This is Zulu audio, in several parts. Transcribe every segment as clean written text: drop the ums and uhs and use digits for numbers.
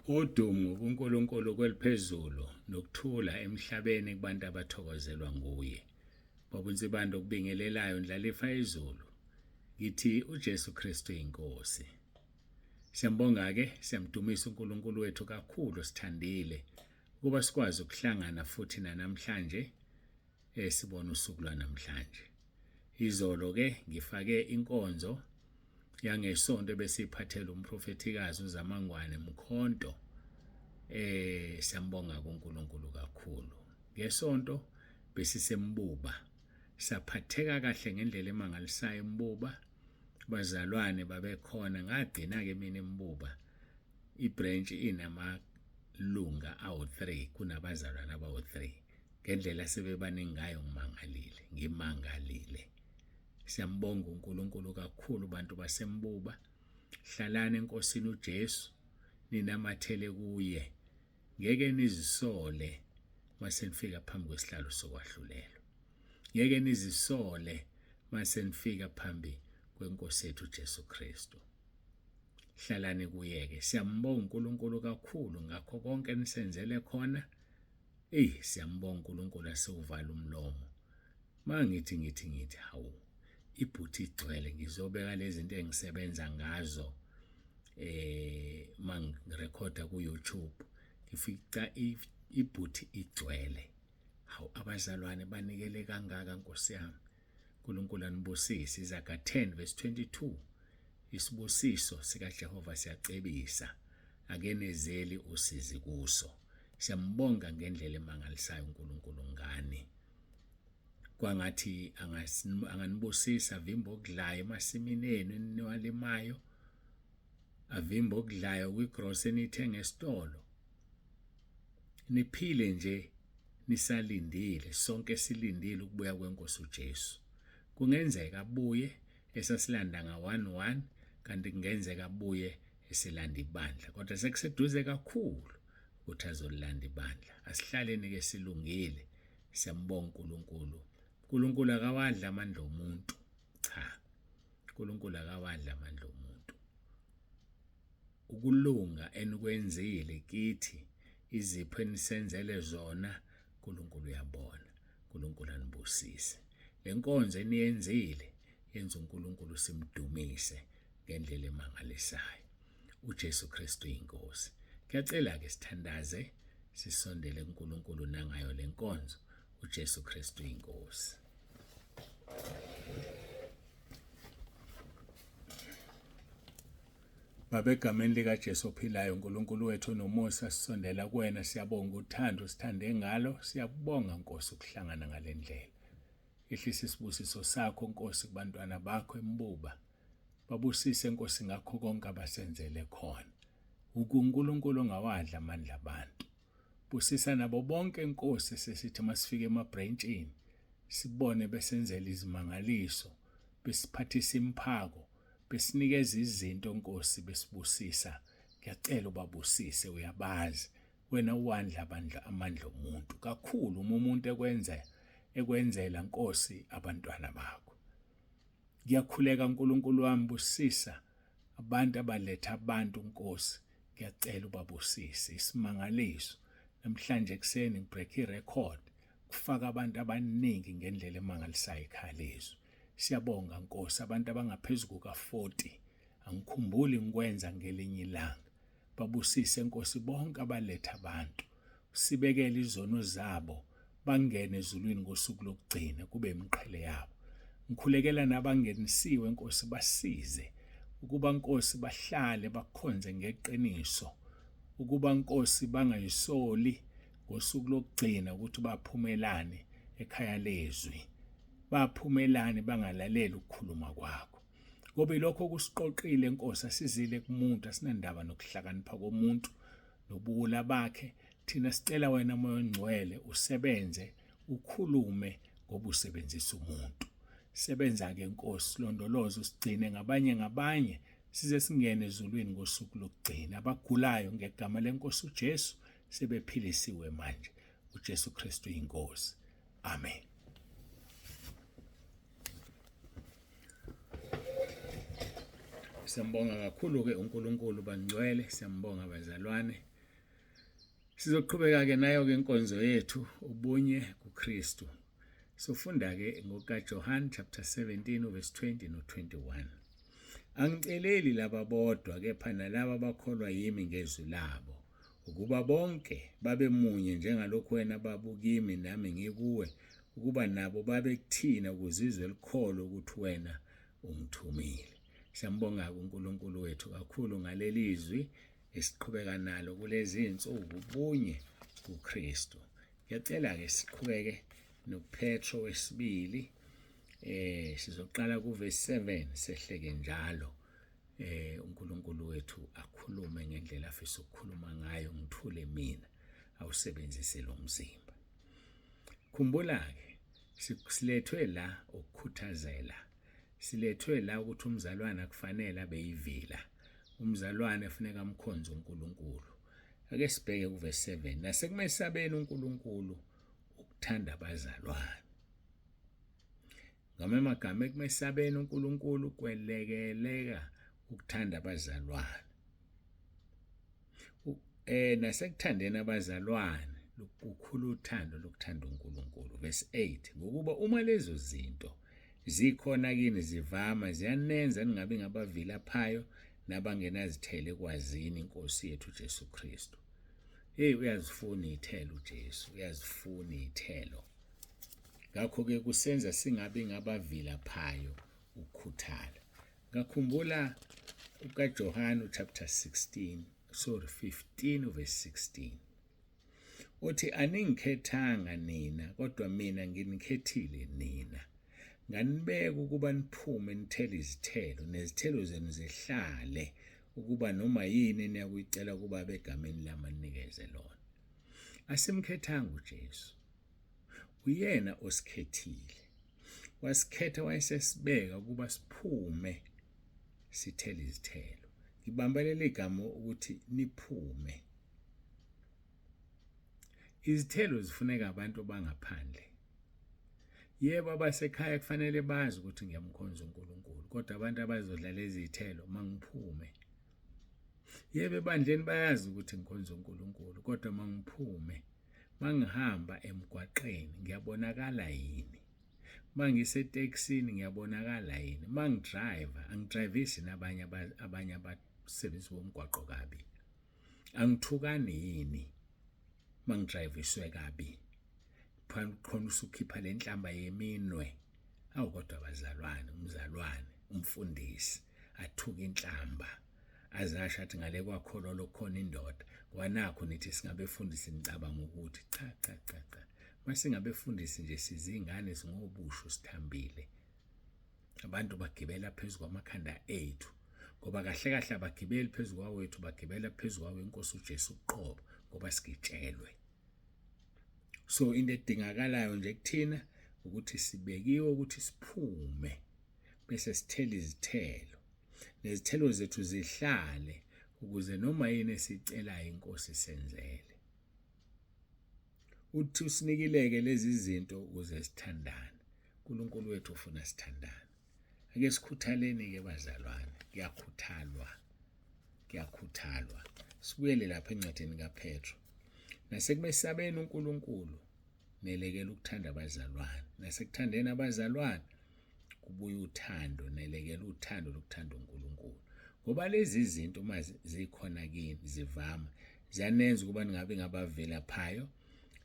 Udumo kuNkulunkulu kweliphezulu nokuthula emhlabeni kubantu abathokozelwa nguye. Babunsibando kubingelelayo ndlalifa izulu. Ngithi uJesu Kristu inkosi. Siyambonga ke, siyamdumisa uNkulunkulu wethu kakhulu sithandile kuba sikwazi ukuhlangana futhi namhlanje sibona usuku lwanamhlanje. Izolo ke ngifake inkonzo yangesonto besiphathela umprofetikazi uZamangwane Mkhonto. Siyambonga kuNkulunkulu kakhulu. Ngesonto besisembuba. Saphatheka kahle ngendlela emangalisayo embuba. Bazalwane babekhona ngagcina ke mina embuba. Ibranch inamalunga awu3 kunabazalwane abawu3. Ngendlela sebebaningi ngayo ngimangalile. Siyambonga uNkulunkulu kakhulu bantu basembuba. Hlalani enkosini uJesu ninamathele kuye. Ngeke nizisole masenifika phambi kwesihlalo sokwahlulelwa. Ngeke nizisole masenifika phambi kwenkosi yethu uJesu Kristu. Hlalani kuyeke. Siyambonga uNkulunkulu kakhulu ngakho konke nisenzele khona. Siyambonga uNkulunkulu asewuvala umlomo. Mangithi hawu ibhuthi igcwele ngizobeka lezi zinto engisebenza ngazo mangirekhoda ku YouTube ngifica ibhuthi igcwele. Hawu abazalwane banikele kangaka Nkosi yami. uNkulunkulu anibusise. Izaga 10:22 isibusiso sika Jehova siyacebisa akenezeli usizi kuso. Siyambonga ngendlela emangalisayo uNkulunkulu ngani. Kwangathi anganibusisa avimba okudlayo emasimini enu niwalimayo, avimba okudlayo kwigrocery enithenga esitolo. Niphile nje nisalindile, sonke silindile ukubuya kwenkosi uJesu. Kungenzeka abuye esasilanda nga-1:1 kanti kungenzeka abuye esilanda ibandla, kodwa sekuseduze kakhulu ukuthi azolanda ibandla. Asihlaleni ke silungile. Siyambonga uNkulunkulu. uNkulunkulu akawadla amandla omuntu. Cha. uNkulunkulu akawadla amandla omuntu. Ukulunga enikwenzile kithi, izipho enisenzele zona, uNkulunkulu uyabona. uNkulunkulu anibusise. Lenkonzo eniyenzile yenza uNkulunkulu simdumise ngendlela emangalisayo. uJesu Kristu inkosi. Ngiyacela ke sithandaze sisondele kuNkulunkulu nangayo lenkonzo. uJesu Kristu inkosi. Baba egameni likaJesu ophilayo, uNkulunkulu wethu nomusa, sisondela kuwena siyabonga uthando sithande ngalo. Siyabonga Nkosi ukuhlangana ngalendlela. Ehlisa isibusiso sakho Nkosi kubantwana bakho embuba. Babusise Nkosi ngakho konke abasenzele khona. uNkulunkulu ongawadla amandla abantu. Busisa nabo bonke Nkosi sesithi masifike emabranchini sibone besenzela izimangaliso, besiphathisa imphako, besinikeza izinto Nkosi besibusisa. Ngiyacela ubabusise, uyabazi wena uwandla amandla omuntu kakhulu umuntu ekwenzela Nkosi abantwana bakho. Ngiyakhuleka uNkulunkulu wami, busisa abantu abaletha abantu Nkosi. Ngiyacela ubabusise. Isimangaliso namhlanje ekseni ngibreak irecord kufaka abantu abaningi ngendlela emangalisayo ekhalezo. Siyabonga Nkosi, abantu abangaphezulu ka40 angikhumbuli ngikwenza ngelinye ilanga. Babusise Nkosi bonke abaletha abantu. Sibekele izono zabo bangene ezulwini ngosuku lokugcina kube imiqhele yabo. Ngikhulekela nabangenisiwe Nkosi basize ukuba Nkosi bahlale bakhonze ngeqiniso, ukuba Nkosi bangayisoli ngosuku lokugcina ukuthi baphumelane ekhaya lezwi, baphumelane bangalaleli ukukhuluma kwakho. Ngoba lokho kusiqoqile Nkosi, asizile kumuntu, asinandaba nokuhlakanipha komuntu nobuwula bakhe. Thina sicela wena Moya oNgcwele usebenze, ukhulume ngoba usebenzisa umuntu. Sebenza ke Nkosi, londoloza usigcine ngabanye size singene ezulwini ngosuku lokugcina. Abagulayo ngegama lenkosi uJesu sebephilisiwe manje. uJesu Kristu inkosi. Amen. Siyambonga kakhulu ke uNkulunkulu bangcwele, siyambonga abazalwane Sizoqhubeka ke nayo ke inkonzo yethu ubunye kuKristu. Sofunda ke ngokaJohn chapter 17 verse 20 no 21. Angiceleli laba bodwa kepha nalabo abakholwa yimi ngezwi labo, ukuba bonke babe munye njengalokhu wena babukimi nami ngikuwe, ukuba nabo babe kuthina ukuzizwe likholwe ukuthi wena ungithumile. Siyambonga uNkulunkulu wethu kakhulu ngalelizwi esiqhubeka nalo kulezi insuku ubunye kuKristu. Ngiyacela ke siqhubeke noPetro wesibili sizoqala kuverse 7 sehleke njalo uNkulunkulu wethu akhulume ngendlela afisa ukukhuluma ngayo ngithule mina awusebenzise lo mzimba. Khumbula ke silethwe la ukukhuthazela, silethwe la ukuthi umzalwane akufanele abe yivila, umzalwane kufanele amkhonze uNkulunkulu. Ake sibheke kuverse 7. Nasekumesabeni uNkulunkulu ukuthanda abazalwane. Ngamagama ekumesabeni uNkulunkulu kwelekeleka ukuthanda abazalwane. Nasekuthandeni abazalwane lukhulu uthando lokuthanda uNkulunkulu. Verse 8. Ngokuba uma lezo zinto zikhona kini zivama ziyanenza ningabi ngabavilaphayo nabangenazithelo ekwazini iNkosi yethu Jesu Kristu. Uyazifuna ithelo uJesu, uyazifuna ithelo. Ngakho ke kusenza singabi ngabavilaphayo ukukhuthala. Ngakhumbula ukaJohn chapter 15 verse 16. Uthi aningikhethanga nina kodwa mina nginikhethile nina. Nganibeka ukuba niphume nithele izithelo nezithelo zenu zihlale, ukuba noma yini niyakuyicela ukuba begameni lami anikeze lona. Asimkhethanga uJesu, uyena osikhethile. Wasikhetha wayesesibeka ukuba siphume sithele izithelo. Ngibambelela igama ukuthi niphume. Izithelo zifuneka abantu bangaphandle. Yebo, abasekhaya kufanele bazi ukuthi ngiyamkhonza uNkulunkulu, kodwa abantu abazodla lezi zithelo mangiphume. Yebo, ebandleni bayazi ukuthi ngikhonza uNkulunkulu, kodwa mangiphume, mangihamba emgwaqeni ngiyabonakala yini? Mangisetekisini ngiyabonakala yini? Mangidrive angidrivisi nabanye abasebenzi bomgwaqo kabi? Angithukani yini mangidriviswe kabi? Khona usukhipha lenhlamba yeminwe. Kodwa abazalwane, umzalwane, umfundisi athuka inhlamba azasho athi ngale kwakholo lokhona indoda. Kwanakho nithi singabefundisi nicabanga ukuthi cha. Masingabefundisi nje sizingane singobusho sithambile. Abantu bagibela phezulu kwamakhanda ethu, ngoba kahle kahle abagibeli phezulu kwawethu, bagibela phezulu kwaweNkosi uJesu uqobo, ngoba sigitshelwe. So into edingakalayo nje kuthina ukuthi sibekiwe ukuthi siphume bese sithela izithelo, nezithelo zethu zihlale ukuze noma yini esicelayo iNkosi senzele. Uthi usinikileke lezi zinto ukuze sithandane. uNkulunkulu wethu ufuna sithandane. Ake sikhuthaleni ke bazalwane, kuyakhuthalwa. Sibuyele lapha encwadini kaPetro. Nasekumesabeni uNkulunkulu nelekela ukuthanda abazalwane. Nasekuthandeni abazalwane kubuya uthando, nelekela uthando lokuthanda uNkulunkulu. Ngoba lezi zinto uma zikhona kini zivama ziyanenza ukuba ningabe ngabavilaphayo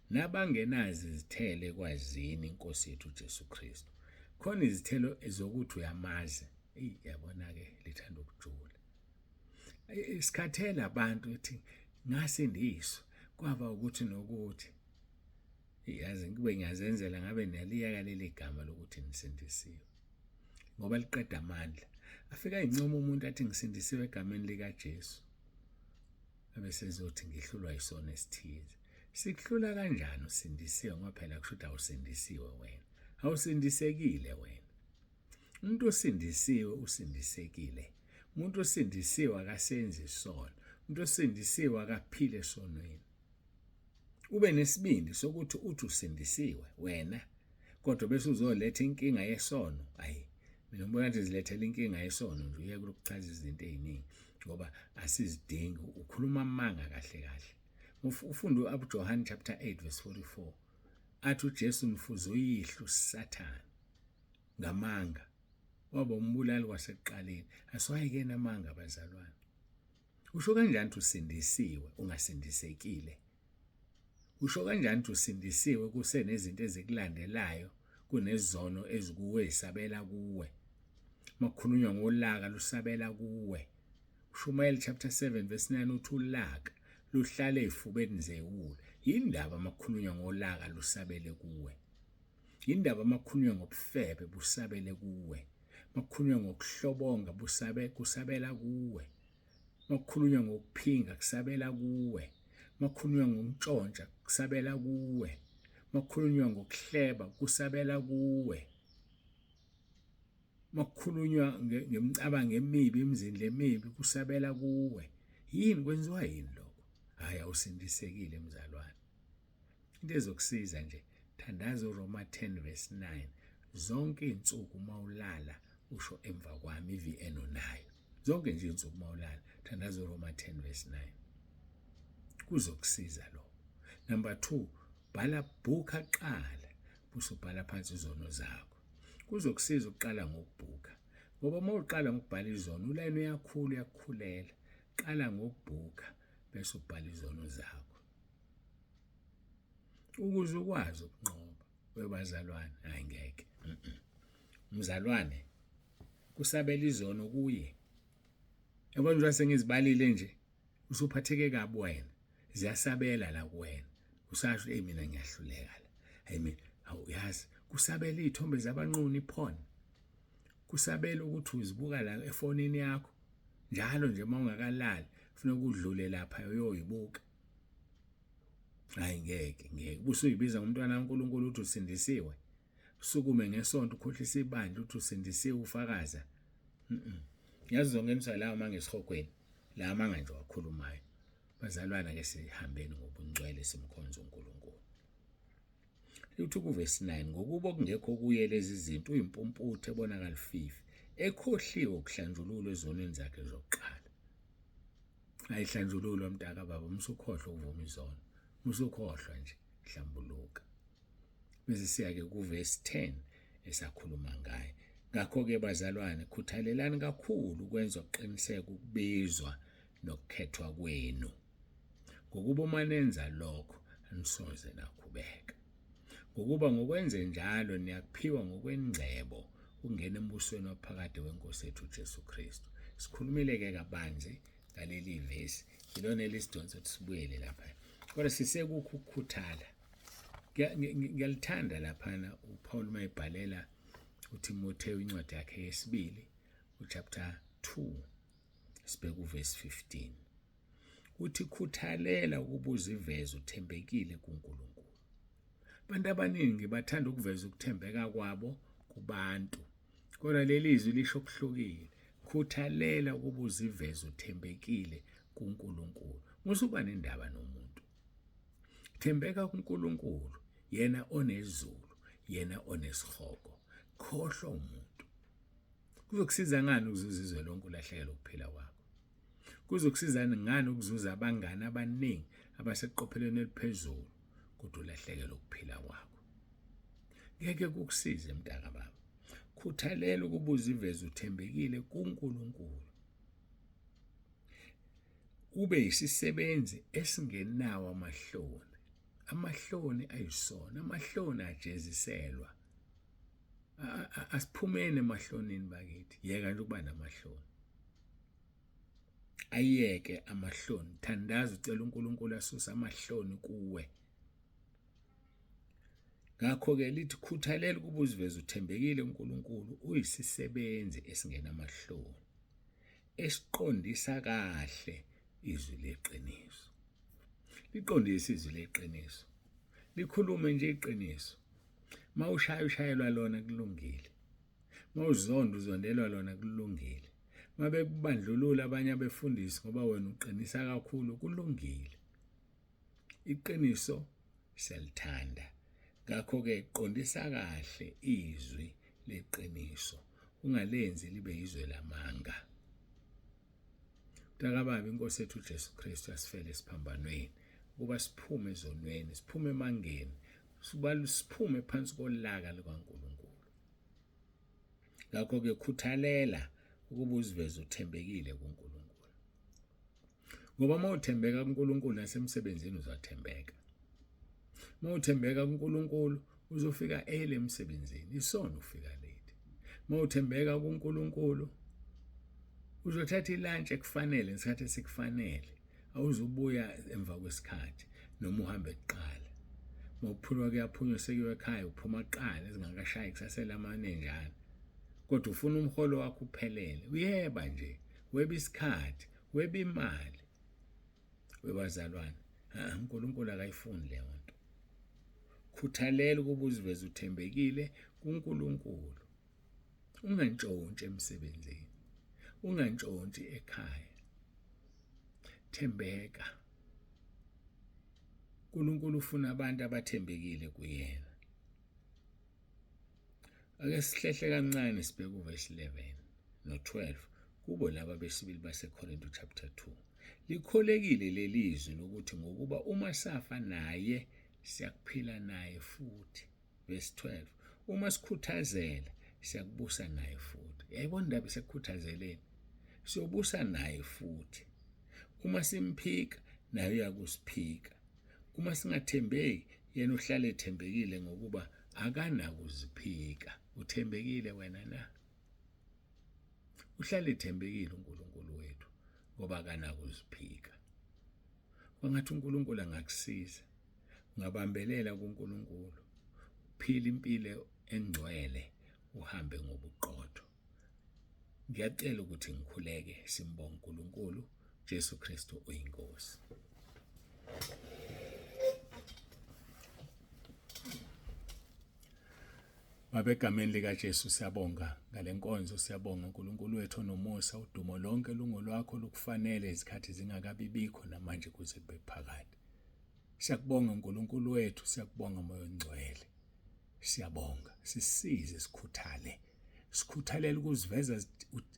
nabangenazi izithelo ekwazini iNkosi yethu Jesu Kristu. Khona izithelo ezokuthi uyamazi, yabona ke lithanda ukujula. Isikhathela abantu ethi ngasindiswa kwaba ukuthi nokuthi. Yazi kube ngiyazenzela ngabe niyaliyeka leli gama lokuthi nisindisiwe, ngoba liqeda amandla. Afika incoma umuntu athi ngisindisiwe egameni likaJesu, abese ezothi ngihlulwa isona esithize. Sikuhlula kanjani usindisiwe ngoba phela kusho ukuthi awusindisiwe wena? Awusindisekile wena. Umuntu osindisiwe usindisekile. Umuntu osindisiwe akasenzi isono. Umuntu osindisiwe akaphile esonweni. Ube nesibindi sokuthi uthi usindisiwe wena, kodwa bese uzoletha inkinga yesono. Mina ngibona ukuthi zilethela inkinga yesono nje, uyeke ukuchaza izinto eziningi ngoba asizidingi. Ukhuluma amanga kahle. ufunda uJohn chapter 8 verse 44 athi uJesu mfuze uyihlo uSathane ngamanga waba umbulali wasekuqaleni. Asiwayekeni amanga bazalwane. Usho kanjani ukuthi usindisiwe ungasindisekile? Usho kanjani ukuthi usindisiwe kusenezinto ezikulandelayo kunezono ezikuwe isabela kuwe? Makukhulunywa ngolaka lusabela kuwe. uShumayeli chapter 7 verse 9 uthi ulaka luhlala ezifubeni zewulu. Indaba makukhulunywa ngolaka lusabele kuwe. Indaba makukhulunywa ngobufebe busabele kuwe. Makukhulunywa ngokuhlobonga kusabela kuwe. Makukhulunywa ngokuphinga kusabela kuwe. Makukhulunywa ngokuntshontsha kusabela kuwe. Makukhulunywa ngokuhleba kusabela kuwe. Makukhulunywa ngemicabango emibi, imizindla emibi kusabela kuwe. Yini kwenziwa yini lokho? Hayi awusindisekile mzalwane. Into ezokusiza nje thandaza uRoma 10 verse 9. Zonke izinsuku mawulala usho emva kwami iVN nayo. Zonke nje izinsuku mawulala thandaza uRoma 10 verse 9. Kuzokusiza lo. Number 2, bhala bhuka qala busubhala phansi izono zakho. Kuzokusiza ukuqala ngokubhuka. Ngoba mawuqala ngokubhala izono ulayini uyakhula uyakukhulela. Qala ngokubhuka bese ubhala izono zakho. Ukuze ukwazi ukunqoba webazalwane hayi ngeke. Mzalwane kusabela izono kuye. Yabona nje sengizibalile nje usuphatheke kabi wena. Ziyasabela la kuwena. Usasho mina ngiyahluleka la. Hayi mina awuyazi kusabela izithombe zabanquni porn. Kusabela ukuthi uzibuka la efonini yakho njalo nje mawungakalali ufuna ukudlule lapha uyoyibuka. Hayi ngeke usuyibiza ngumntwana kaNkulunkulu uthi usindisiwe. Usukume ngesonto ukhohlisa ibandla uthi usindisiwe ufakaza. Yazi zonke lawo mangesihogweni la manga nje wakhulumayo. Bazalwana ke sihambeni ngobungcwele simkhonza uNkulunkulu. Uthi kuverse 9 ngokuba okungekho kuye lezi zinto uyimpumputhe ebonakala ififi ekhohliwe ukuhlanjululwa ezonweni zakhe zokuqala. Ayihlanjululwa mntaka baba umsukhohlwa ukuvuma izono. Musukhohlwa nje hlambuluka. Bese siya ke kuverse 10 esakhuluma ngaye. Ngakho ke bazalwane khuthalelani kakhulu ukwenza ukuqiniseka ukubizwa nokukhethwa kwenu. Ngokuba manenza lokho anisoze nakhubeka. Ngokuba ngokwenze njalo niyakuphiwa ngokwengcebo ungena embusweni waphakade wenkosi yethu uJesu Kristu. Sikhulumile ke kabanzi ngaleli verse ilona elisidonsa ukuthi sibuyele lapha. Kodwa sisekukho ukukhuthala. Ngiyalithanda laphana uPaul mayibhalela uTimotheo incwadi yakhe yesibili uchapter 2 sibheka uverse 15. Uthi khuthalela ukubuza iveze uthembekile kuNkulunkulu. Abantu abaningi bathanda ukuveza ukuthembeka kwabo kubantu. Kodwa leli izwi lisho okuhlukile. Khuthalela ukubuza iveze uthembekile kuNkulunkulu. Musuba nendaba nomuntu. Thembeka kuNkulunkulu, yena onezulu, yena onesihogo. Khohlwa umuntu. Kuzokusiza ngani ukuzuza izwe lonke ulahlekelwe ukuphila kwakho? Kuzokusiza ngani ukuzuza abangani abaningi abaseqophelweni eliphezulu kodwa ulahlekelwe ukuphila kwakho? Ngeke kukusize mntaka baba. Khuthalela ukubuza iveze uthembekile kuNkulunkulu. Ube yisisebenzi esingenawo amahloni. Amahloni ayisona, amahloni ajeziselwa. Asiphumene emahlonini bakithi. Yeka nje ukuba namahloni. Ayeke amahloni. Thandaza ucela uNkulunkulu asuse amahloni kuwe. Ngakho ke lithi khuthalela ukubuza iveze uthembekile uNkulunkulu uyisisebenzi esingenamahloni. Esiqondisa kahle izwi leqiniso. Liqondise izwi leqiniso. Likhulume nje iqiniso. Mawushaya ushayelwa lona kulungile. Mawuzonda uzondelwa lona kulungile. Mabekubandlulula abanye abefundisi ngoba wena uqinisa kakhulu kulungile. Iqiniso selithanda. Ngakho ke qondisa kahle izwi leqiniso. Ungalenzi libe izwe lamanga. Mntaka baba inkosi yethu uJesu Kristu asifele esiphambanweni ukuba siphume ezonweni, siphume emangeni, siphume phansi kolaka lukaNkulunkulu. Ngakho-ke khuthalela ukuba uziveze uthembekile kuNkulunkulu, ngoba uma uthembeka kuNkulunkulu nasemsebenzini uzathembeka. Uma uthembeka kuNkulunkulu uzofika early emsebenzini, isona ufika late. Uma uthembeka kuNkulunkulu uzothatha ilunch ekufanele ngesikhathi esikufanele, awuzubuya emva kwesikhathi noma uhambe kuqala. Uma uphulwa kuyaphunywa sekuyiwe ekhaya uphuma kuqala ezingakashayi kusasela amanenjana, kodwa ufuna umholo wakho uphelele. Uyeba nje, weba isikhathi, weba imali. Webazalwane, uNkulunkulu akayifuni leyo nto. Khuthalela ukuba uziveze uthembekile kuNkulunkulu. Ungantshontshi emsebenzini, ungantshontshi ekhaya. Thembeka. uNkulunkulu ufuna abantu abathembekile kuyena. Ake sihlehle kancane sibheke uverse 11 no-12 kubo laba besibili baseKorinte chapter 2. Likholekile lelizwi lokuthi ngokuba uma safa naye siyakuphila naye futhi. Verse 12. Uma sikhuthazela siyakubusa naye futhi. Yayibona indaba sekukhuthazeleni. Siyobusa naye futhi. Uma simphika naye uyakusiphika. Uma singathembeki yena uhlale ethembekile ngokuba akanakuziphika. Uthembekile wena na? Uhlale ethembekile uNkulunkulu wethu ngoba akanakuziphika. Wangathi uNkulunkulu angakusiza. Ungabambelela kuNkulunkulu. Uphile impilo engcwele, uhambe ngobuqotho. Ngiyacela ukuthi ngikhuleke simbonge uNkulunkulu. Jesu Kristu uyinkosi. Babegameni likaJesu siyabonga ngalenkonzo, siyabonga uNkulunkulu wethu onomusa, udumo lonke lungolwakho lukufanele izikhathi zingakabibikho namanje kuze kube phakade. Siyakubonga uNkulunkulu wethu, siyakubonga Moya oNgcwele. Siyabonga, sisize sikhuthale. Sikhuthalela ukuziveza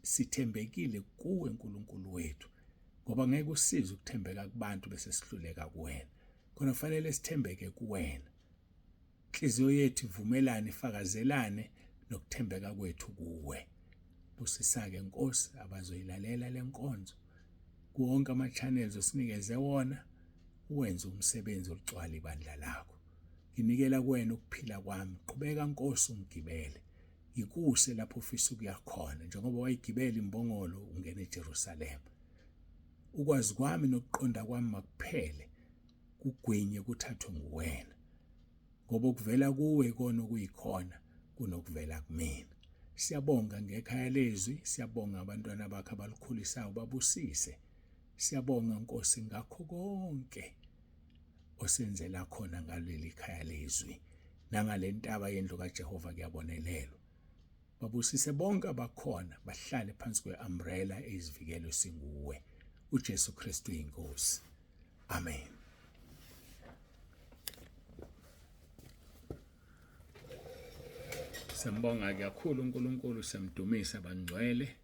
sithembekile kuwe uNkulunkulu wethu, ngoba ngeke usize ukuthembeka kubantu bese sihluleka kuwena. Khona kufanele sithembeke kuwena. Inhliziyo yethu ivumelane, ifakazelane nokuthembeka kwethu kuwe. Busisake Nkosi abazoyilalela lenkonzo. Kuwonke ama-channels osinikeze wona, uwenze umsebenzi olugcwala ibandla lakho. Nginikela kuwena ukuphila kwami. Qhubeka Nkosi ungigibele. Ngikuse lapho ufisa ukuya khona njengoba wayigibela imbongolo ungena eJerusalema. Ukwazi kwami nokuqonda kwami makuphele kugwinye kuthathwe nguwena, ngoba ukuvela kuwe ikona okuyikhona kunokuvela kumina. Siyabonga ngekhaya lezwi, siyabonga abantwana bakho abalikhulisayo babusise. Siyabonga Nkosi ngakho konke osenzela khona ngaleli khaya lezwi nangalentaba yendlu kaJehova kuyabonelelwa. Babusise bonke abakhona bahlale phansi kwe-umbrella ezivikelo singuwe. uJesu Kristu inkosi. Amen. Sambonga kakhulu uNkulunkulu, samdumisa bangcwele.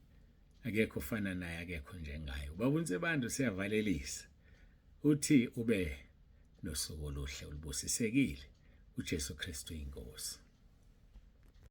Akekho ufana naye, akekho njengaye. Babunze bantu siyavalelisa. Uthi ube nosuku oluhle olubusisekile. uJesu Kristu inkosi.